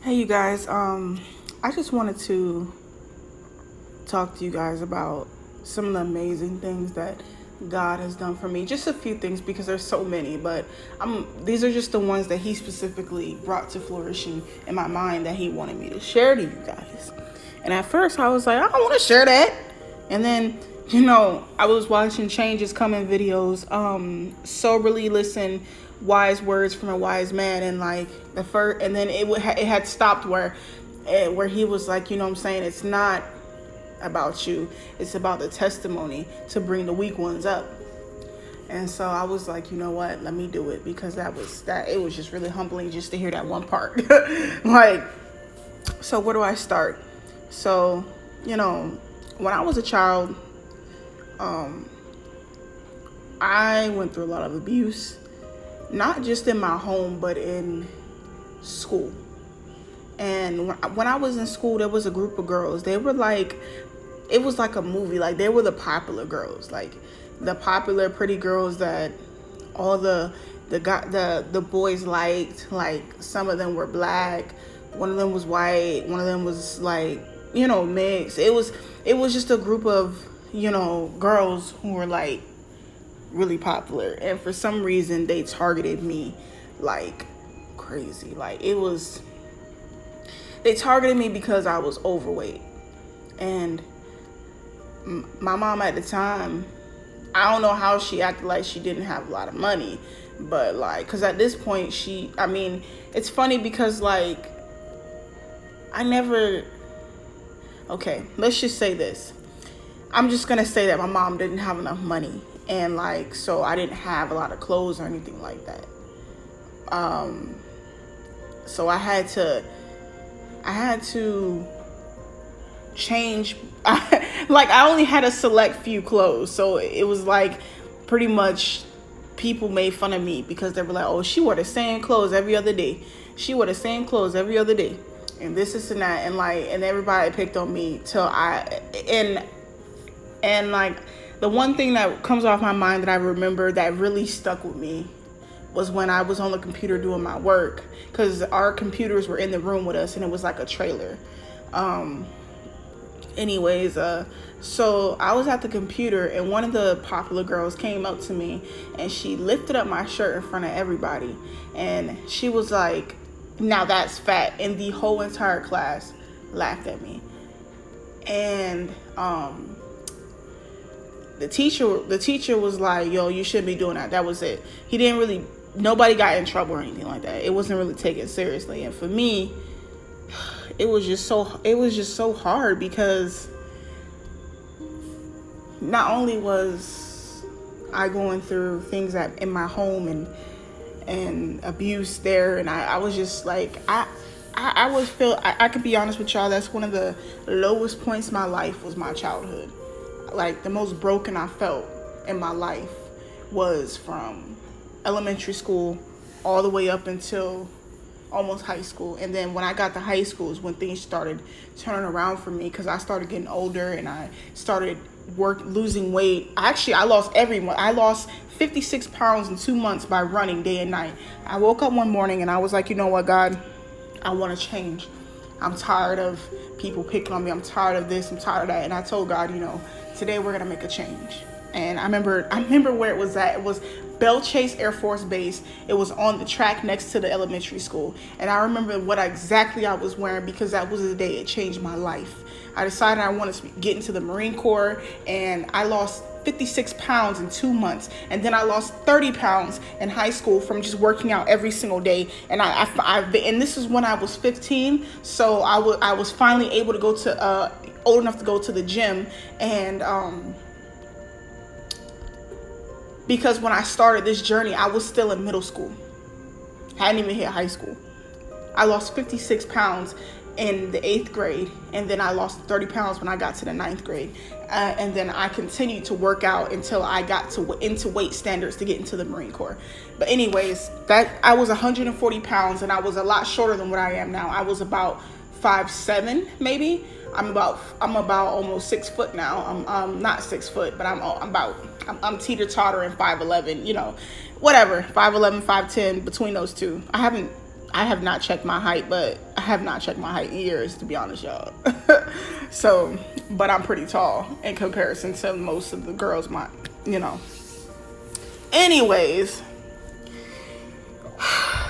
Hey, you guys. I just wanted to talk to you guys about some of the amazing things that God has done for me. Just a few things because there's so many, but these are just the ones that He specifically brought to flourishing in my mind that He wanted me to share to you guys. And at first, I was like, I don't want to share that. And then, I was watching Changes Coming videos, soberly listen, wise words from a wise man, and like the first, and then it had stopped where he was like, what I'm saying, it's not about you, it's about the testimony to bring the weak ones up. And so I was like, you know what, let me do it, because it was just really humbling just to hear that one part. Like, so where do I start? So, when I was a child, I went through a lot of abuse, not just in my home, but in school. And when I was in school, there was a group of girls. They were like, it was like a movie. Like, they were the popular girls, like the popular pretty girls that all the boys liked. Like, some of them were black, one of them was white, one of them was like, mixed. It was just a group of, girls who were like really popular. And for some reason, they targeted me like crazy. Like, they targeted me because I was overweight. And my mom at the time, I don't know how she acted like she didn't have a lot of money, but like, because at this point it's funny because like okay, let's just say this. I'm just gonna say that my mom didn't have enough money, and like, so I didn't have a lot of clothes or anything like that. So I had to change. Like, I only had a select few clothes, so it was like pretty much people made fun of me because they were like, oh, she wore the same clothes every other day, and this and that, and like, and everybody picked on me till and like, the one thing that comes off my mind that I remember that really stuck with me was when I was on the computer doing my work, because our computers were in the room with us, and it was like a trailer. So I was at the computer, and one of the popular girls came up to me, and she lifted up my shirt in front of everybody, and she was like, now that's fat. And the whole entire class laughed at me. And the teacher was like, yo, you shouldn't be doing that. That was it. Nobody got in trouble or anything like that. It wasn't really taken seriously. And for me, it was just so hard, because not only was I going through things in my home and abuse there, and I was just like, I could be honest with y'all, that's one of the lowest points in my life was my childhood. Like, the most broken I felt in my life was from elementary school all the way up until almost high school. And then when I got to high school is when things started turning around for me, because I started getting older and I started losing weight. I lost every month. I lost 56 pounds in 2 months by running day and night. I woke up one morning and I was like, you know what, God, I want to change. I'm tired of people picking on me. I'm tired of this. I'm tired of that. And I told God, today we're going to make a change. And I remember where it was at. It was Belle Chase Air Force Base. It was on the track next to the elementary school. And I remember what exactly I was wearing, because that was the day it changed my life. I decided I wanted to get into the Marine Corps, and I lost 56 pounds in 2 months. And then I lost 30 pounds in high school from just working out every single day. And and this is when I was 15. So I was finally able to go to, old enough to go to the gym. And, because when I started this journey, I was still in middle school. I hadn't even hit high school. I lost 56 pounds in the 8th grade, and then I lost 30 pounds when I got to the 9th grade. And then I continued to work out until I got into weight standards to get into the Marine Corps. But anyways, I was 140 pounds, and I was a lot shorter than what I am now. I was about 5'7", maybe. I'm about almost 6 foot now. I'm not 6 foot, but I'm teeter-tottering 5'11", whatever, 5'11", 5'10", between those two. I have not checked my height, but I have not checked my height in years, to be honest, y'all. So, but I'm pretty tall in comparison to most of the girls my, you know. Anyways,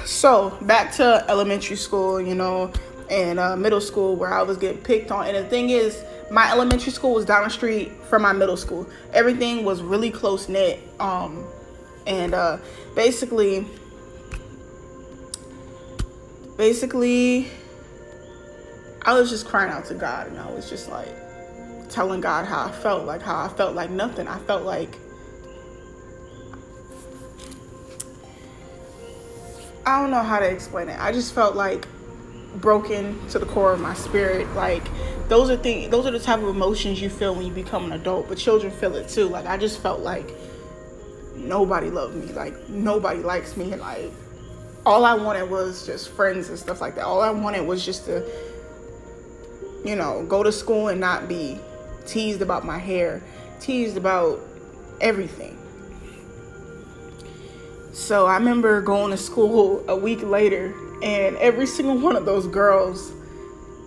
so back to elementary school, you know, and middle school where I was getting picked on. And the thing is, my elementary school was down the street from my middle school. Everything was really close knit. And basically, I was just crying out to God, and I was just like telling God how I felt like nothing. I felt like, I don't know how to explain it. I just felt like broken to the core of my spirit. Like, those are the type of emotions you feel when you become an adult, but children feel it too. Like, I just felt like nobody loved me, like nobody likes me, and like all I wanted was just friends and stuff like that. All I wanted was just to, you know, go to school and not be teased about my hair, teased about everything. So I remember going to school a week later, and every single one of those girls,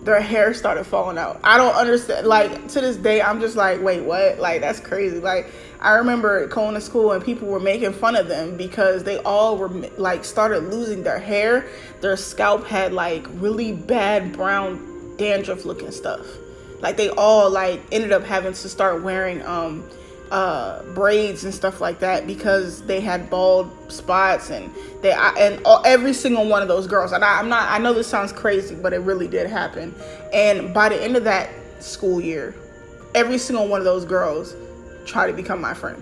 their hair started falling out. I don't understand. Like, to this day, I'm just like, wait, what? Like, that's crazy. Like, I remember going to school and people were making fun of them because they all were like started losing their hair. Their scalp had like really bad brown dandruff looking stuff. Like, they all like ended up having to start wearing braids and stuff like that because they had bald spots, and every single one of those girls, and I know this sounds crazy, but it really did happen. And by the end of that school year, every single one of those girls tried to become my friend.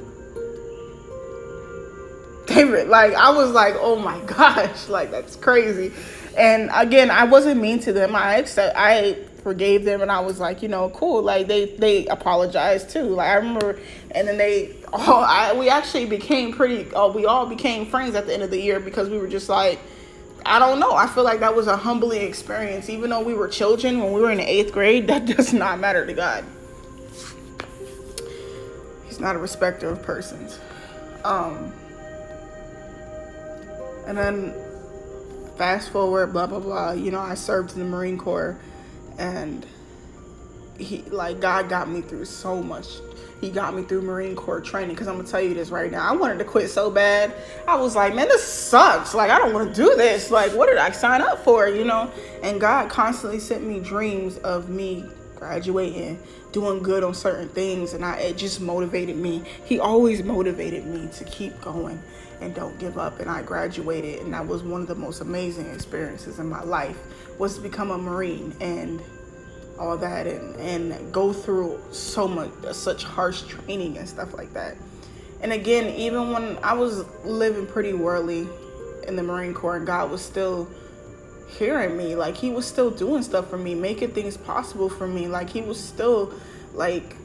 David, like, I was like, oh my gosh, like, that's crazy. And again, I wasn't mean to them. I forgave them, and I was like, you know, cool. Like, they apologized too. Like, I remember, and then we actually became we all became friends at the end of the year because we were just like, I don't know. I feel like that was a humbling experience. Even though we were children when we were in the 8th grade, that does not matter to God. He's not a respecter of persons. And then fast forward, blah, blah, blah. You know, I served in the Marine Corps, and God got me through so much. He got me through Marine Corps training, because I'm going to tell you this right now. I wanted to quit so bad. I was like, man, this sucks. Like, I don't want to do this. Like, what did I sign up for, you know? And God constantly sent me dreams of me graduating, doing good on certain things, and it just motivated me. He always motivated me to keep going and don't give up. And I graduated, and that was one of the most amazing experiences in my life, was to become a Marine and all that, and go through such harsh training and stuff like that. And again, even when I was living pretty worldly in the Marine Corps, and God was still hearing me, like, he was still doing stuff for me, making things possible for me. Like, he was still like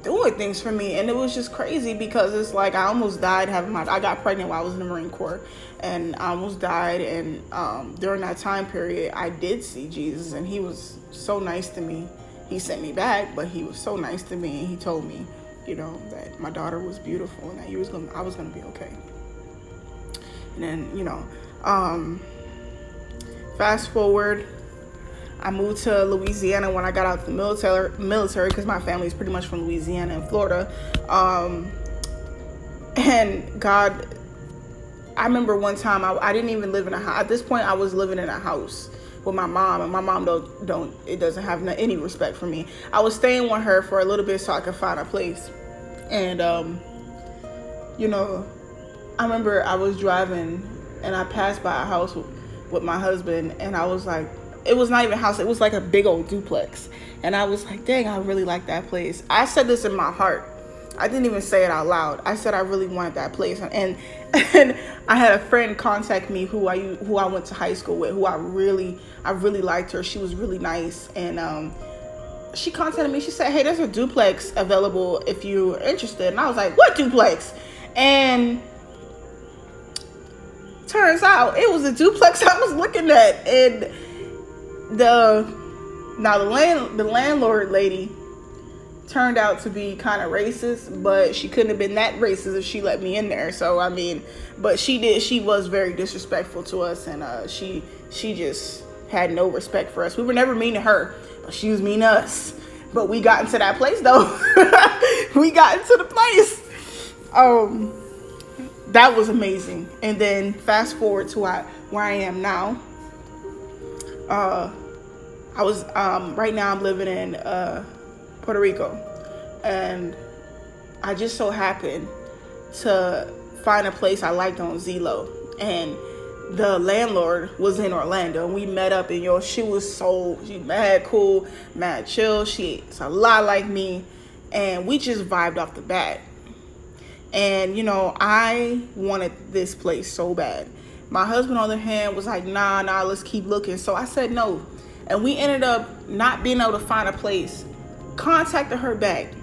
doing things for me. And it was just crazy because it's like, I almost died I got pregnant while I was in the Marine Corps, and I almost died. And during that time period, I did see Jesus, and he was so nice to me. He sent me back, but he was so nice to me, and he told me, you know, that my daughter was beautiful, and that I was gonna be okay. And then, you know, fast forward, I moved to Louisiana when I got out of the military, because my family is pretty much from Louisiana and Florida. And God, I remember one time I didn't even live in a house. At this point, I was living in a house with my mom, and my mom doesn't have any respect for me. I was staying with her for a little bit so I could find a place. And you know, I remember I was driving, and I passed by a house with my husband, and I was like, it was not even a house, it was like a big old duplex. And I was like, dang, I really like that place. I said this in my heart. I didn't even say it out loud. I said I really wanted that place. And I had a friend contact me who I went to high school with, who I really liked her. She was really nice. And she contacted me. She said, hey, there's a duplex available if you're interested. And I was like, what duplex? And turns out it was a duplex I was looking at. And the landlord lady turned out to be kind of racist, but she couldn't have been that racist if she let me in there. So but she was very disrespectful to us, and she just had no respect for us. We were never mean to her, but she was mean to us. But we got into that place though. We got into the place. That was amazing. And then fast forward to where I am now. Right now I'm living in Puerto Rico, and I just so happened to find a place I liked on Zillow, and the landlord was in Orlando, and we met up, and she mad cool, mad chill. She's a lot like me, and we just vibed off the bat. And I wanted this place so bad. My husband, on the other hand, was like, nah, let's keep looking. So I said no, and we ended up not being able to find a place. Contacted her back.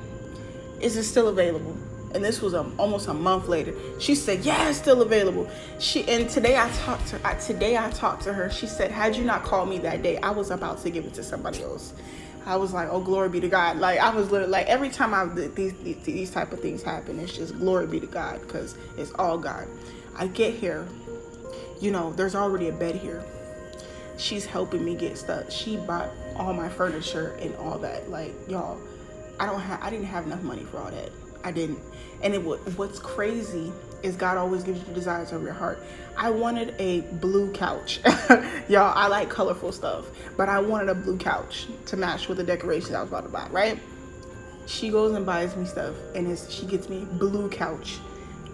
Is it still available? And this was almost a month later. She said, yeah, it's still available. Today I talked to her. She said, had you not called me that day, I was about to give it to somebody else. I was like, oh, glory be to God. Like, I was literally like, every time these type of things happen, it's just glory be to God, because it's all God. I get here, there's already a bed here. She's helping me get stuff. She bought all my furniture and all that. Like, y'all, I didn't have enough money for all that. I didn't. And what's crazy is God always gives you the desires of your heart. I wanted a blue couch. Y'all, I like colorful stuff, but I wanted a blue couch to match with the decorations I was about to buy, right? She goes and buys me stuff, and she gets me blue couch,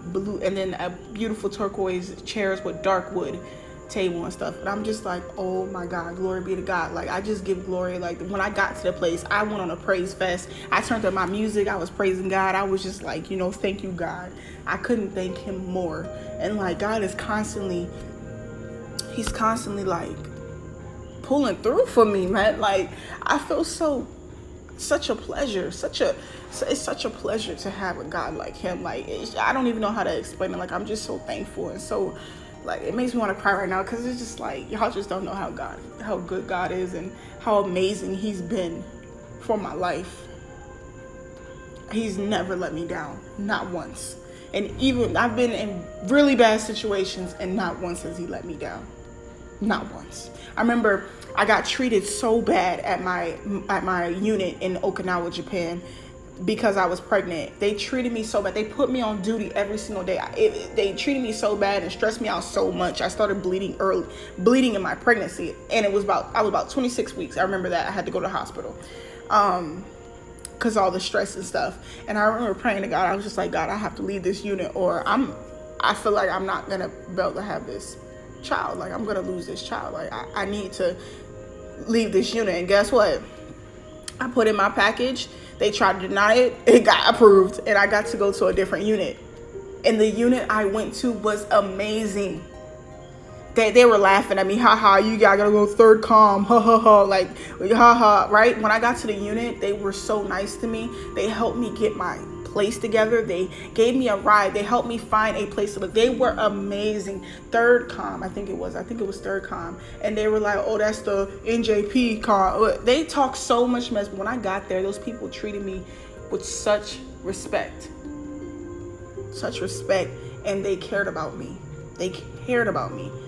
and then a beautiful turquoise chairs with dark wood table and stuff. And I'm just like, oh my God, glory be to God. Like, I just give glory. Like, when I got to the place, I went on a praise fest. I turned up my music. I was praising God. I was just like, thank you, God. I couldn't thank him more. And like, God is constantly like pulling through for me, man. Like, I feel such a pleasure, it's such a pleasure to have a God like him. Like, I don't even know how to explain it. Like, I'm just so thankful, and so, like, it makes me want to cry right now, because it's just like, y'all just don't know how good God is, and how amazing he's been for my life. He's never let me down, not once. And even I've been in really bad situations, and not once has he let me down. Not once. I remember I got treated so bad at my unit in Okinawa, Japan, because I was pregnant. They treated me so bad. They put me on duty every single day. They treated me so bad and stressed me out so much. I started bleeding in my pregnancy, and I was about 26 weeks. I remember that I had to go to the hospital, because all the stress and stuff. And I remember praying to God. I was just like, God, I have to leave this unit, or I feel like I'm not gonna be able to have this child. Like, I'm gonna lose this child. Like, I need to leave this unit. And guess what? I put in my package. They tried to deny it. It got approved, and I got to go to a different unit. And the unit I went to was amazing. They were laughing at me. Ha ha, you gotta go third comm. Ha ha ha. Like, ha ha, right? When I got to the unit, they were so nice to me. They helped me get my place together. They gave me a ride. They helped me find a place to live. They were amazing. Third comm, I think it was third comm. And they were like, oh, that's the NJP comm. They talked so much mess, but when I got there, those people treated me with such respect, and they cared about me.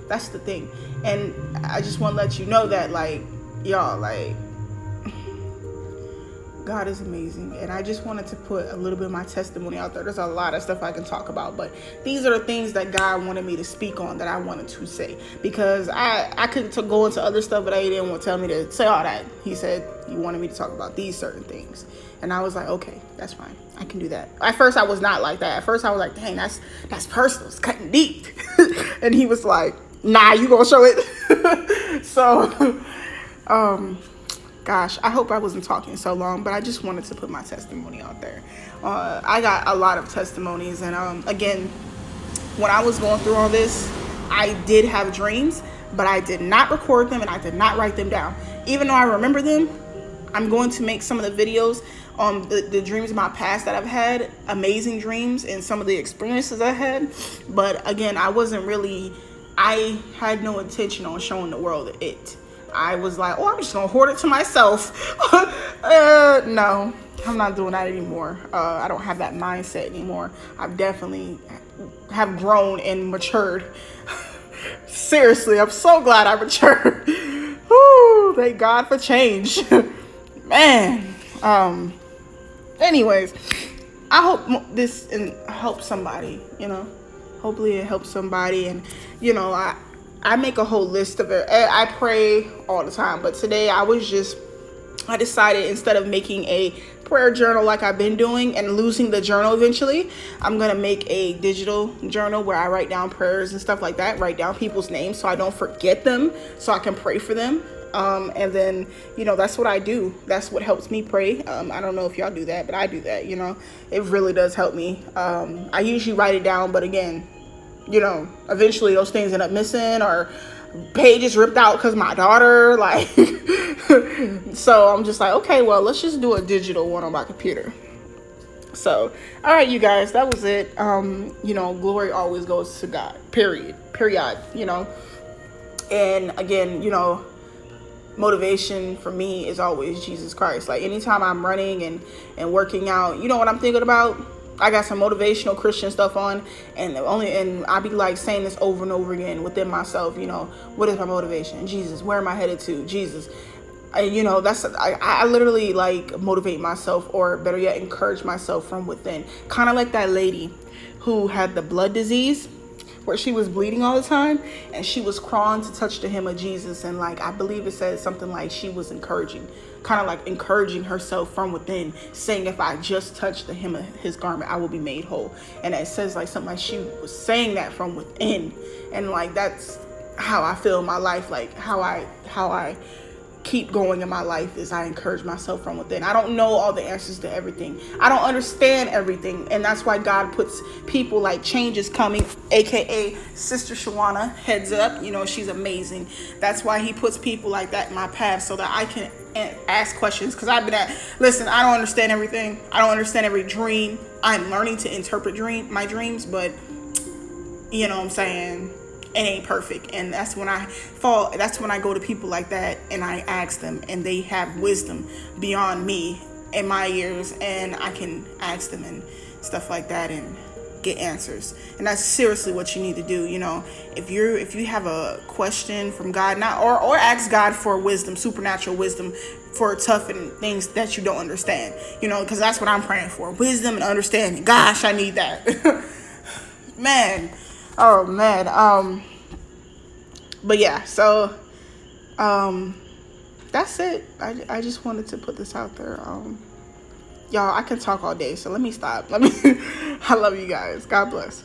That's the thing. And I just want to let you know that, like, y'all, like, God is amazing. And I just wanted to put a little bit of my testimony out there. There's a lot of stuff I can talk about, but these are the things that God wanted me to speak on, that I wanted to say, because I could go into other stuff, but he didn't want to tell me to say all that. He said he wanted me to talk about these certain things. And I was like, okay, that's fine. I can do that. At first, I was not like that. At first, I was like, dang, that's personal. It's cutting deep. And he was like, nah, you gonna show it. So, gosh, I hope I wasn't talking so long, but I just wanted to put my testimony out there. I got a lot of testimonies. And again, when I was going through all this, I did have dreams, but I did not record them, and I did not write them down. Even though I remember them, I'm going to make some of the videos on the dreams of my past that I've had, amazing dreams, and some of the experiences I had. But again, I had no intention on showing the world it. I was like, oh, I'm just gonna hoard it to myself. No, I'm not doing that anymore. I don't have that mindset anymore. I've definitely have grown and matured. Seriously, I'm so glad I matured. Woo. Thank God for change. Man. Anyways, I hope this helps somebody, hopefully it helps somebody. And I make a whole list of it. I pray all the time, but today I decided, instead of making a prayer journal like I've been doing and losing the journal eventually, I'm going to make a digital journal where I write down prayers and stuff like that, write down people's names so I don't forget them, so I can pray for them. And then, that's what I do. That's what helps me pray. I don't know if y'all do that, but I do that, it really does help me. I usually write it down, but again, eventually those things end up missing, or pages ripped out because my daughter, so I'm just like, okay, well, let's just do a digital one on my computer. So, all right, you guys, that was it. Glory always goes to God, period, and again, motivation for me is always Jesus Christ. Like, anytime I'm running and working out, what I'm thinking about? I got some motivational Christian stuff on, and I be like saying this over and over again within myself. What is my motivation? Jesus. Where am I headed to? Jesus. I literally motivate myself, or better yet, encourage myself from within. Kind of like that lady who had the blood disease, where she was bleeding all the time, and she was crawling to touch the hem of Jesus, and I believe it said something like she was encouraging herself from within, saying, if I just touch the hem of his garment, I will be made whole. And it says something like she was saying that from within, and that's how I feel in my life. How I keep going in my life is I encourage myself from within. I don't know all the answers to everything. I don't understand everything. And that's why God puts people like Change is Coming, aka Sister Shawana, heads up. She's amazing. That's why he puts people like that in my path, so that I can ask questions. Because I don't understand everything. I don't understand every dream. I'm learning to interpret my dreams, but what I'm saying, it ain't perfect. And that's when I go to people like that and I ask them, and they have wisdom beyond me and my years, and I can ask them and stuff like that and get answers. And that's seriously what you need to do. If you have a question from God, or ask God for wisdom, supernatural wisdom, for tough and things that you don't understand, because that's what I'm praying for, wisdom and understanding. Gosh, I need that. Man. Oh man. But yeah, so that's it. I just wanted to put this out there. Y'all, I can talk all day, so let me stop. I love you guys. God bless.